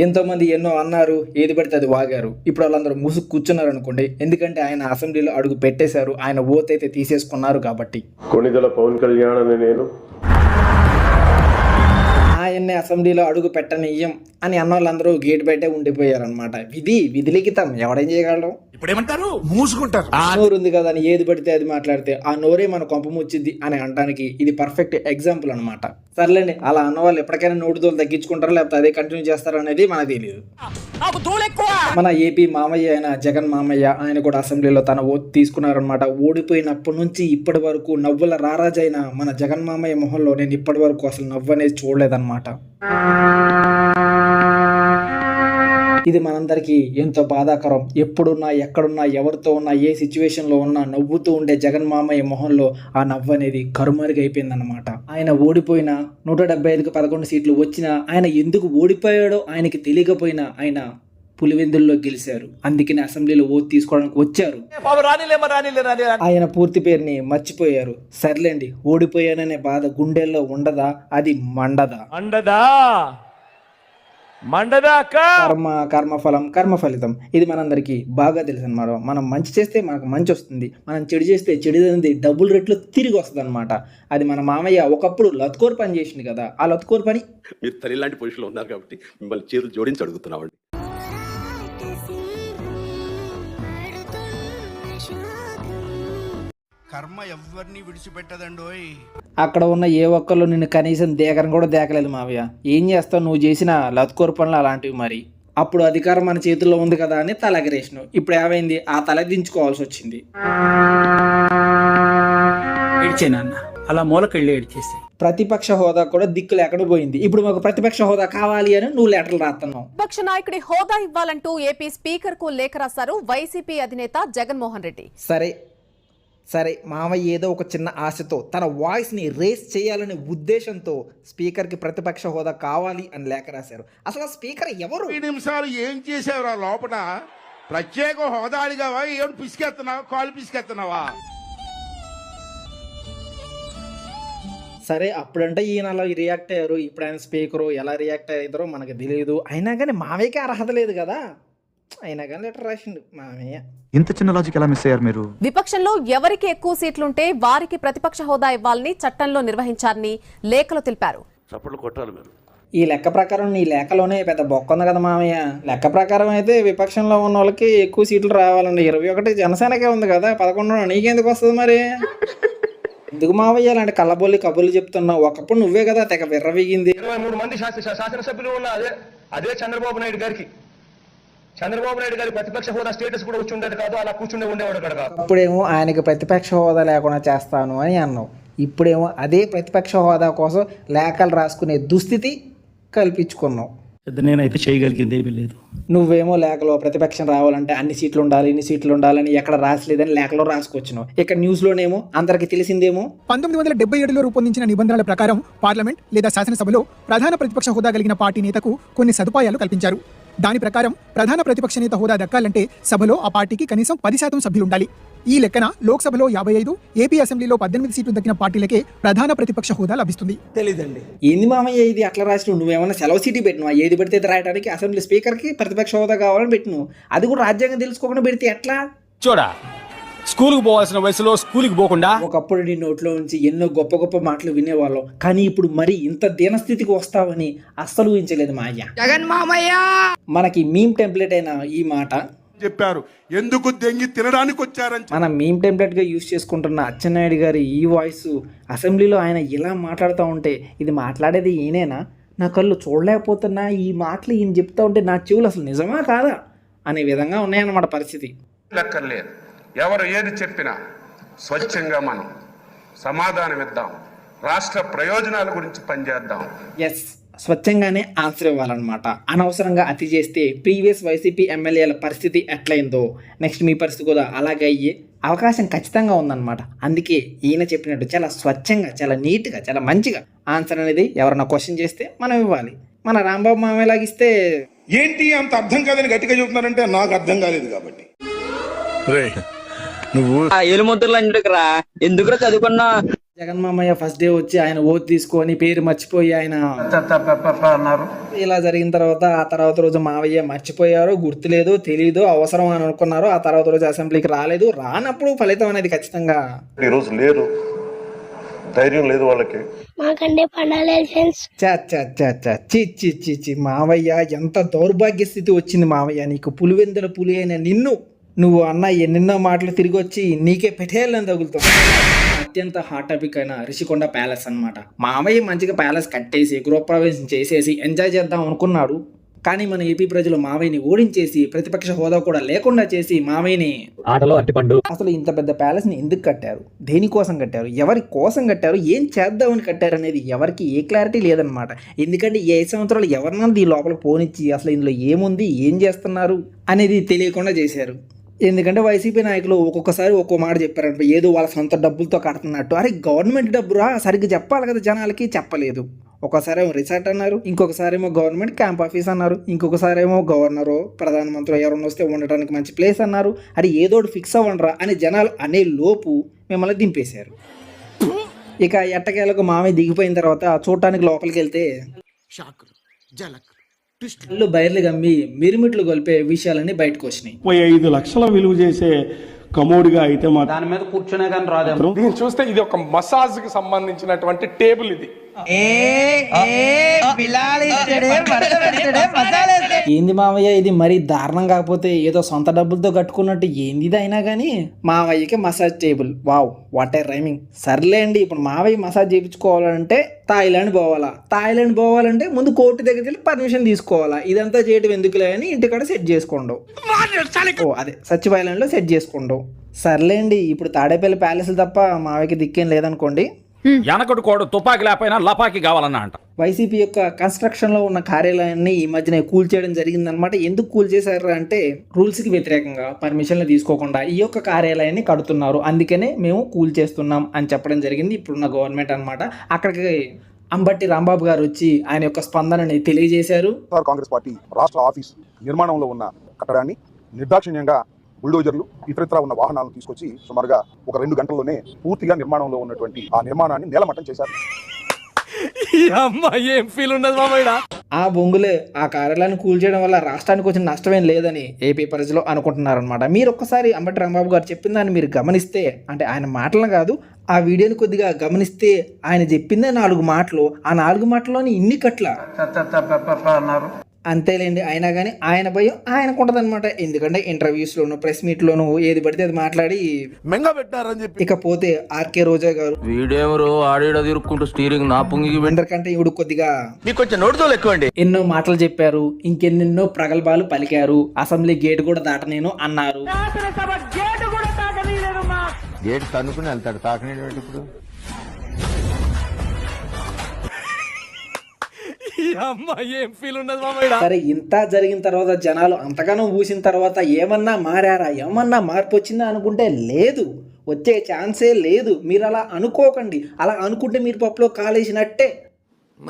ఎంతోమంది ఎన్నో అన్నారు, ఏది పడితే అది వాగారు. ఇప్పుడు వాళ్ళందరూ ముసుగు కూర్చున్నారు అనుకోండి. ఎందుకంటే ఆయన అసెంబ్లీలో అడుగు పెట్టేశారు, ఆయన ఓత్ అయితే తీసేసుకున్నారు కాబట్టి. కొణిదెల పవన్ కళ్యాణ్ అని నేను ఆయన్ని అసెంబ్లీలో అడుగు పెట్టనీయం అని అన్న వాళ్ళందరూ గేట్ బయటే ఉండిపోయారనమాట. విధి లిఖితం, ఎవడేం చేయగలడం? ఇప్పుడేమంటారు, మూసుకుంటారు. ఆ నోరు ఉంది కదా అని ఏది పడితే అది మాట్లాడితే ఆ నోరే మన కొంప ముచ్చిద్ది అని అనడానికి ఇది పర్ఫెక్ట్ ఎగ్జాంపుల్ అనమాట. సర్లేండి, అలా అన్న వాళ్ళు ఎప్పటికైనా నోటితోలు తగ్గించుకుంటారో లేకపోతే అదే కంటిన్యూ చేస్తారో అనేది మనకు తెలియదు. మన ఏపీ మామయ్య అయిన జగన్ మామయ్య, ఆయన కూడా అసెంబ్లీలో తన ఓటు తీసుకున్నారనమాట. ఓడిపోయినప్పటి నుంచి ఇప్పటి వరకు నవ్వుల రారాజైన మన జగన్ మామయ్య మొహంలో నేను ఇప్పటి వరకు అసలు నవ్వు అనేది చూడలేదన్నమాట. ఇది మనందరికీ ఎంతో బాధాకరం. ఎప్పుడున్నా, ఎక్కడున్నా, ఎవరితో ఉన్నా, ఏ సిచ్యువేషన్లో ఉన్నా నవ్వుతూ ఉండే జగన్ మామయ్య మొహంలో ఆ నవ్వు అనేది కరుమరుగైపోయిందన్నమాట. ఆయన ఓడిపోయినా 175కి 11 సీట్లు వచ్చినా ఆయన ఎందుకు ఓడిపోయాడో ఆయనకి తెలియకపోయినా ఆయన పులివెందుల్లో గెలిచారు. అందుకని అసెంబ్లీలో ఓటు తీసుకోవడానికి వచ్చారు. ఆయన పూర్తి పేరుని మర్చిపోయారు. సర్లేండి, ఓడిపోయాననే బాధ గుండెల్లో ఉండదా? అది కర్మ ఫలితం. ఇది మనందరికీ బాగా తెలుసు అనమాట. మనం మంచి చేస్తే మనకు మంచి వస్తుంది, మనం చెడు చేస్తే చెడుది డబుల్ రెట్లు తిరిగి వస్తుంది అనమాట. అది మన మామయ్య ఒకప్పుడు లత్కోర్ పని చేసింది కదా, ఆ లత్కోర్ పని మీరు తల్లి లాంటి పొజిషన్లో ఉన్నారు కాబట్టి మిమ్మల్ని చేతులు జోడించి అడుగుతున్నామండి. కర్మ ఎవరిని విడిచిపెట్టదండోయ్. అక్కడ ఉన్న ఏ ఒక్కళ్ళు నిన్ను కనీసం దేకరం కూడా దేకలేదు మావయ్య. ఏం చేస్తావు, నువ్వు చేసిన లత్కోర్ పనులు అలాంటివి. మరి అప్పుడు అధికారం మన చేతుల్లో ఉంది కదా అని తలెగరేసిన. ఇప్పుడు ఏమైంది, ఆ తల దించుకోవాల్సి వచ్చింది. అలా మూలకెళ్ళి ఏడ్చేసి ప్రతిపక్ష హోదా కూడా దిక్కు లేకుండా పోయింది. ఇప్పుడు మాకు ప్రతిపక్ష హోదా కావాలి అని నువ్వు లెటర్లు రాస్తున్నావు. విపక్ష నాయకుడి హోదా ఇవ్వాలంటూ ఏపీ స్పీకర్ కు లేఖ రాశారు వైసీపీ అధినేత జగన్మోహన్ రెడ్డి. సరే మామయ్య ఏదో ఒక చిన్న ఆశతో తన వాయిస్ని రేస్ చేయాలనే ఉద్దేశంతో స్పీకర్కి ప్రతిపక్ష హోదా కావాలి అని లేఖ రాశారు. అసలు స్పీకర్ ఎవరు? 2 నిమిషాలు ఏం చేసావురా లోపల? ప్రత్యేక హోదా అడిగావా? ఏడు పిసికెత్తున్నావా? కాలు పిసికెత్తున్నావా? సరే, అప్పుడంటే ఈయన అలా రియాక్ట్ అయ్యారు. ఇప్పుడు ఆయన స్పీకరు ఎలా రియాక్ట్ అయ్యారో మనకు తెలియదు. అయినా కానీ మామయ్యకి అర్హత లేదు కదా, అయినా కానీ లెటర్ రాసిండు మామయ్య. ఇంత చిన్న లాజిక్ ఎలా మిస్ అయ్యారు మీరు? విపక్షంలో ఎవరికి ఎక్కువ సీట్లుంటే వారికి ప్రతిపక్ష హోదా ఇవ్వాలని చట్టంలో నిర్వహించారని లేఖలో తెలిపారు. ఈ లెక్క ప్రకారం నీ లేఖలోనే పెద్ద బొక్క ఉంది కదా మామయ్య. లెక్క ప్రకారం అయితే విపక్షంలో ఉన్న వాళ్ళకి ఎక్కువ సీట్లు రావాలండి. 21 జనసేనకే ఉంది కదా, 11 నీకెందుకు వస్తుంది మరి? ఎందుకు మావయ్య అలాంటి కళ్ళబొల్లి కబుర్లు చెప్తున్నావు? ఒకప్పుడు నువ్వే కదా తెగ విర్రవీగింది. 23 మంది శాసనసభ్యులు ఉన్న అదే చంద్రబాబు నాయుడు గారి ప్రతిపక్ష హోదా స్టేటస్ కూడా వచ్చి ఉండేది కాదు, అలా కూర్చుండే ఉండేవాడు కదా. అప్పుడేమో ఆయనకి ప్రతిపక్ష హోదా లేకుండా చేస్తాను అని అన్నావు. ఇప్పుడేమో అదే ప్రతిపక్ష హోదా కోసం లేఖలు రాసుకునే దుస్థితి కల్పించుకున్నావు. నేనైతే చేయగలిగింది ఏమీ లేదు. నువ్వేమో లేఖలో ప్రతిపక్షం రావాలంటే అన్ని సీట్లు ఉండాలి, ఇన్ని సీట్లు ఉండాలని ఎక్కడ రాసలేదని లేఖలో రాసుకొచ్చినావు. ఇక్కడ న్యూస్లోనేమో అందరికి తెలిసిందేమో 1977లో రూపొందించిన నిబంధనల ప్రకారం పార్లమెంట్ లేదా శాసనసభలో ప్రధాన ప్రతిపక్ష హోదా కలిగిన పార్టీ నేతకు కొన్ని సదుపాయాలు కల్పించారు. దాని ప్రకారం ప్రధాన ప్రతిపక్ష నేత హోదా దక్కాలంటే సభలో ఆ పార్టీకి కనీసం 10% సభ్యులుండాలి. ఈ లెక్కన లోక్సభలో 55, ఏపీ అసెంబ్లీలో 18 సీట్లు దక్కిన పార్టీలకే ప్రధాన ప్రతిపక్ష హోదా లభిస్తుంది. తెలీదండి ఏంది మామయ్య ఇది అట్లా రాసినావు? నువ్వేమన్నా సెలవు సీటీ పెట్టినావు? ఏది పెడితే రాయడానికి అసెంబ్లీ స్పీకర్కి ప్రతిపక్ష హోదా కావాలని పెట్టినావు. అది కూడా రాజ్యాంగం తెలుసుకోకుండా పెడితే ఎట్లా? చూడా, స్కూల్కి పోవాల్సిన వయసులో స్కూల్కి పోకుండా. ఒకప్పుడు నీ నోట్లో నుంచి ఎన్నో గొప్ప గొప్ప మాటలు వినేవాళ్ళం, కానీ ఇప్పుడు మరి ఇంత దీనస్థితికి వస్తావని అస్సలు ఊహించలేదు మాయ్య. జగన్ మామయ్య మనకి మీమ్ టెంప్లెట్ అయిన ఈ మాట చెప్పారు, ఎందుకు దెంగి తినడానికి వచ్చారని. మన మీమ్ టెంప్లెట్గా యూజ్ చేసుకుంటున్న అచ్చెన్నాయుడు గారి ఈ వాయిస్ అసెంబ్లీలో ఆయన ఇలా మాట్లాడుతూ ఉంటే ఇది మాట్లాడేది ఈయనేనా? నా కళ్ళు చూడలేకపోతున్నా, ఈ మాటలు ఈయన చెప్తా ఉంటే నా చెవులు అసలు నిజమా కాదా అనే విధంగా ఉన్నాయన్నమాట పరిస్థితి. లెక్కర్లేదు, ఎవరు ఏది చెప్పినా స్వచ్ఛంగా మనం సమాధానం ఇద్దాం, రాష్ట్ర ప్రయోజనాల గురించి పనిచేద్దాం. ఎస్, స్వచ్ఛంగానే ఆన్సర్ ఇవ్వాలన్నమాట. అనవసరంగా అతి చేస్తే ప్రీవియస్ వైసీపీ ఎమ్మెల్యేల పరిస్థితి ఎట్లయిందో నెక్స్ట్ మీ పరిస్థితి కూడా అలాగే అయ్యే అవకాశం ఖచ్చితంగా ఉందన్నమాట. అందుకే ఈయన చెప్పినట్టు చాలా స్వచ్ఛంగా, చాలా నీట్గా, చాలా మంచిగా ఆన్సర్ అనేది ఎవరైనా క్వశ్చన్ చేస్తే మనం ఇవ్వాలి. మన రాంబాబు మామయ్యలాగిస్తే ఏంటి అంత అర్థం కాదని గట్టిగా చెబుతున్నారంటే నాకు అర్థం కాలేదు కాబట్టి. ఏలుముద్రలు అంటుకురా ఎందుకురా చదువుకున్నా జగన్ మామయ్య ఫస్ట్ డే వచ్చి ఆయన ఓట్ తీసుకొని పేరు మర్చిపోయి ఆయన అన్నారు. ఇలా జరిగిన తర్వాత ఆ తర్వాత రోజు మావయ్య మర్చిపోయారు, గుర్తులేదు, తెలీదు, అవసరం అని అనుకున్నారు. ఆ తర్వాత రోజు అసెంబ్లీకి రాలేదు. రానప్పుడు ఫలితం అనేది ఖచ్చితంగా ఈరోజు లేరు, ధైర్యం లేదు వాళ్ళకి. చి మావయ్య, ఎంత దౌర్భాగ్య స్థితి వచ్చింది మావయ్య నీకు. పులివెందుల పులి అయిన నిన్ను, నువ్వు అన్న ఎన్నెన్నో మాటలు తిరిగి వచ్చి నీకే పెట్టేయాలని తగులుతావు. అత్యంత హాట్ టాపిక్ అయిన రిషికొండ ప్యాలెస్ అన్నమాట. మావయ్య మంచిగా ప్యాలెస్ కట్టేసి గృహప్రవేశం చేసేసి ఎంజాయ్ చేద్దాం అనుకున్నాడు. కానీ మన ఏపీ ప్రజలు మావయ్యని ఓడించేసి ప్రతిపక్ష హోదా కూడా లేకుండా చేసి మావయ్యని ఆటలో అట్టిపండు. అసలు ఇంత పెద్ద ప్యాలెస్ ని ఎందుకు కట్టారు, దేనికోసం కట్టారు, ఎవరి కోసం కట్టారు, ఏం చేద్దామని కట్టారు అనేది ఎవరికి ఏ క్లారిటీ లేదనమాట. ఎందుకంటే ఈ 5 సంవత్సరాలు ఎవరినన్నా ఈ లోపల పోనిచ్చి అసలు ఇందులో ఏముంది, ఏం చేస్తున్నారు అనేది తెలియకుండా చేశారు. ఎందుకంటే వైసీపీ నాయకులు ఒక్కొక్కసారి ఒక్కో మాట చెప్పారంట, ఏదో వాళ్ళ సొంత డబ్బులతో కడుతున్నట్టు. అరే గవర్నమెంట్ డబ్బురా, సరిగ్గా చెప్పాలి కదా జనాలకి, చెప్పలేదు. ఒకసారి ఏమో రిసార్ట్ అన్నారు, ఇంకొకసారి ఏమో గవర్నమెంట్ క్యాంప్ ఆఫీస్ అన్నారు, ఇంకొకసారి ఏమో గవర్నరు ప్రధానమంత్రి ఎవరన్నా వస్తే ఉండటానికి మంచి ప్లేస్ అన్నారు. అది ఏదోటి ఫిక్స్ అవ్వండిరా అని జనాలు అనే లోపు మిమ్మల్ని దింపేశారు. ఇక ఎట్టకేలకు మామయ్య దిగిపోయిన తర్వాత చూడటానికి లోపలికి వెళ్తే కళ్ళు బయర్లు గమ్మి మిరుమిట్లు గొలిపే విషయాలన్నీ బయటకు వచ్చినాయి. 5 లక్షల విలువ చేసే కమోడిగా అయితే మాత్రం దాని మీద కూర్చునే కానీ రాదు. దీన్ని చూస్తే ఇది ఒక మసాజ్ కి సంబంధించినటువంటి టేబుల్ ఇది. ఏంది మావయ్య ఇది మరీ దారుణం, కాకపోతే ఏదో సొంత డబ్బులతో కట్టుకున్నట్టు ఏంది ఇది. అయినా కానీ మావయ్యకి massage table, wow what a rhyming. సర్లే అండి, ఇప్పుడు మావయ్య మసాజ్ చేయించుకోవాలంటే థాయిలాండ్ పోవాలంటే ముందు కోర్టు దగ్గరికి వెళ్ళి పర్మిషన్ తీసుకోవాలా. ఇదంతా చేయడం ఎందుకులే అని ఇంటికాడ సెట్ చేసుకోండు. అదే సచివాలయంలో సెట్ చేసుకోండు. సర్లేండి, ఇప్పుడు తాడేపల్లి ప్యాలెస్ తప్ప మావయ్యకి దిక్కేం లేదనుకోండి. వెనకటి కోడు తుపాకి లేకపోయినా లపాకి కావాలన్నా అంట. వైసీపీ యొక్క కన్స్ట్రక్షన్లో ఉన్న కార్యాలయాన్ని ఈ మధ్యన కూల్ చేయడం జరిగిందనమాట. ఎందుకు కూల్ చేశారు అంటే రూల్స్కి వ్యతిరేకంగా పర్మిషన్లు తీసుకోకుండా ఈ యొక్క కార్యాలయాన్ని కడుతున్నారు, అందుకనే మేము కూల్ చేస్తున్నాం అని చెప్పడం జరిగింది ఇప్పుడున్న గవర్నమెంట్ అనమాట. అక్కడికి అంబట్టి రాంబాబు గారు వచ్చి ఆయన యొక్క స్పందనని తెలియజేశారు. కాంగ్రెస్ పార్టీ రాష్ట్ర ఆఫీస్ నిర్మాణంలో ఉన్న కట్టడాన్ని నిర్దాక్షిణ్యంగా బుల్డోజర్లు ఇతరత్రా ఉన్న వాహనాలను తీసుకొచ్చి సుమారుగా ఒక 2 గంటల్లోనే పూర్తిగా నిర్మాణంలో ఉన్నటువంటి ఆ నిర్మాణాన్ని నేలమట్టం చేశారు. ఆ బొంగులే ఆ కార్యాలయాన్ని కూల్ చేయడం వల్ల రాష్ట్రానికి వచ్చిన నష్టమేం లేదని ఏపీ ప్రజలు అనుకుంటున్నారనమాట. మీరు ఒక్కసారి అంబటి రాంబాబు గారు చెప్పిన దాన్ని మీరు గమనిస్తే, అంటే ఆయన మాటలను కాదు ఆ వీడియోని కొద్దిగా గమనిస్తే, ఆయన చెప్పిందే 4 మాటలు, ఆ 4 మాటల్లోని ఇన్ని కట్ల అన్నారు. అంతేలేండి. అయినా కానీ ఆయన భయం ఆయనకు ఉంటదన్నమాట. ఎందుకంటే ఇంటర్వ్యూస్లోను ప్రెస్ మీట్లోను ఏది పడితే అది మాట్లాడి మెంగ పెట్టారని చెప్పి. ఇకపోతే ఆర్కే రోజా గారు వీడేమో ఆడిడ తిరుక్కుంటూ స్టీరింగ్ నా పొంగి అందరికంటే ఇవిడు కొద్దిగా మీకు కొంచెం నోటుదోలు ఎక్కువండి. ఎన్నో మాటలు చెప్పారు, ఇంకెన్నెన్నో ప్రగల్భాలు పలికారు. అసెంబ్లీ గేట్ కూడా దాటనేను అన్నారు. గేట్ తన్నుకుని వెళ్తాడు, తాకనేడు ఇప్పుడు. సరే, ఇంత జరిగిన తర్వాత జనాలు అంతగానో ఊసిన తర్వాత ఏమన్నా మారారా, ఏమన్నా మార్పు వచ్చిందా అనుకుంటే లేదు, వచ్చే ఛాన్సే లేదు. మీరు అలా అనుకోకండి. అలా అనుకుంటే మీరు పప్పులో కాలేసినట్టే.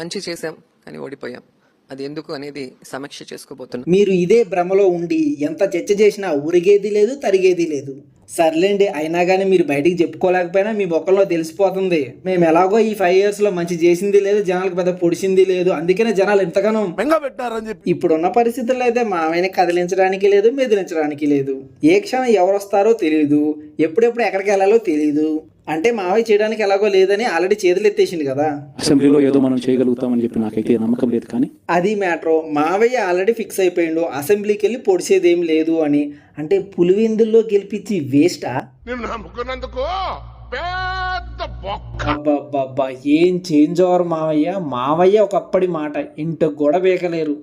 మంచి చేసాం కానీ ఓడిపోయాం, అది ఎందుకు అనేది సమీక్ష చేసుకోబోతున్నాం. మీరు ఇదే భ్రమలో ఉండి ఎంత చర్చ చేసినా ఉరిగేది లేదు, తరిగేది లేదు. సర్లేండి, అయినా కానీ మీరు బయటికి చెప్పుకోలేకపోయినా మీ బొక్కల్లో తెలిసిపోతుంది. మేము ఎలాగో ఈ 5 years లో మంచి చేసింది లేదు, జనాలకు పెద్ద పొడిచింది లేదు, అందుకనే జనాలు ఎంతగానో మెంగ పెట్టారని చెప్పి. ఇప్పుడున్న పరిస్థితుల్లో అయితే మావయ్యని కదిలించడానికి లేదు, మెదిలించడానికి లేదు. ఏ క్షణం ఎవరు వస్తారో తెలియదు, ఎప్పుడెప్పుడు ఎక్కడికి వెళ్ళాలో తెలియదు. అంటే మావయ్య చేయడానికి ఎలాగో లేదని ఆల్రెడీ చేతులు ఎత్తేసింది కదా. అసెంబ్లీలో ఏదో మనం చేయగలుగుతామని చెప్పి నాకైతే నమ్మకం లేదు. కానీ అది మ్యాటర్. మావయ్య ఆల్రెడీ ఫిక్స్ అయిపోయిండు అసెంబ్లీకి వెళ్ళి పొడిచేదేం లేదు అని. అంటే పులివెందుల్లో గెలిపించి వేస్టా? నేను నమ్ముకున్నందుకు పెద్ద బొక్క. అబ్బబ్బబ్బా, ఏం చేంజ్ ఓవర్ మావయ్య. మావయ్య ఒకప్పటి మాట ఇంటికి కూడా పీకలేరు.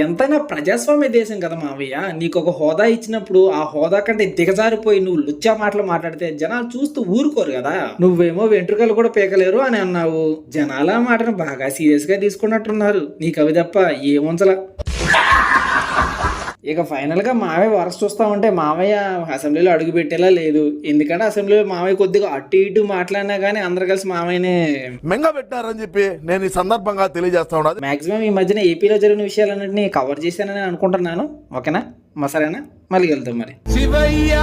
ఎంతైనా ప్రజాస్వామ్య దేశం కదా మావయ్య. నీకు ఒక హోదా ఇచ్చినప్పుడు ఆ హోదా కంటే దిగజారిపోయి నువ్వు లుచ్చా మాటలు మాట్లాడితే జనాలు చూస్తూ ఊరుకోరు కదా. నువ్వేమో వెంట్రుకలు కూడా పీకలేరు అని అన్నావు. జనాల మాటను బాగా సీరియస్ గా తీసుకున్నట్టున్నారు. నీకు అవి తప్ప ఏముంచలా. ఇక ఫైనల్గా మావయ్య వరస చూస్తూ ఉంటే మావయ్య అసెంబ్లీలో అడుగు పెట్టేలా లేదు. ఎందుకంటే అసెంబ్లీలో మావయ్య కొద్దిగా అటు ఇటు మాట్లాడినా కానీ అందరు కలిసి మావయ్యనే మెంగ పెట్టారని చెప్పి నేను ఈ సందర్భంగా తెలియజేస్తా ఉన్నది. మ్యాక్సిమం ఈ మధ్యన ఏపీలో జరిగిన విషయాలన్నింటినీ కవర్ చేశానని అనుకుంటున్నాను. ఓకేనా, సరేనా, మళ్ళీ వెళ్తాం మరి. శివయ్య